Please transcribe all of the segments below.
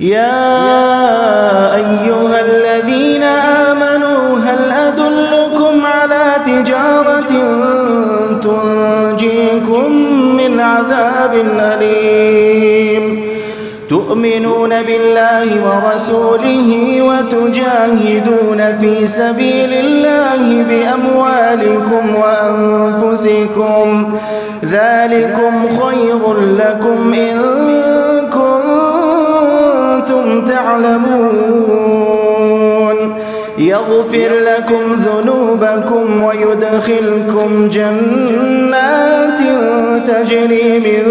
يا أيها الذين آمنوا هل أدلكم على تجارة تنجيكم من عذاب أليم تؤمنون بالله ورسوله وتجاهدون في سبيل الله بأموالكم وأنفسكم ذلكم خير لكم إن كنتم تعلمون يغفر لكم ذنوبكم ويدخلكم جنات تجري من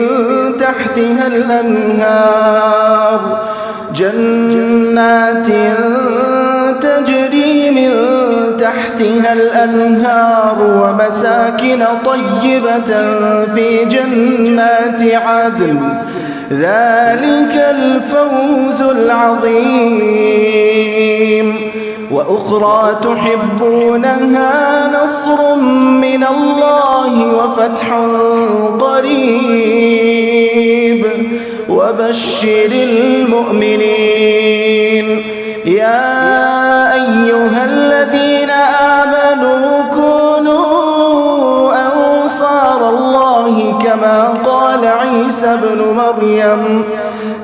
تحتها الأنهار ومساكن طيبة في جنات عدن ذلك الفوز العظيم وأخرى تحبونها نصر من الله وفتح قريب وبشر المؤمنين يا أيها الذين آمنوا كونوا أنصار الله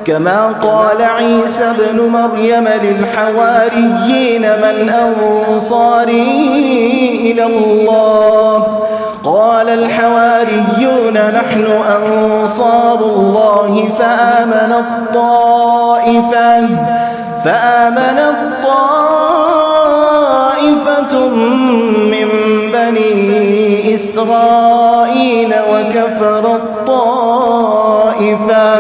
كما قال عيسى ابن مريم للحواريين من أنصاري إلى الله قال الحواريون نحن أنصار الله فآمنت طائفة من بني إسرائيل وكفرت طائفة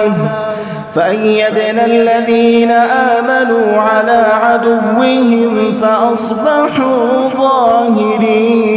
فأيدنا الذين آمنوا على عدوهم فأصبحوا ظاهرين.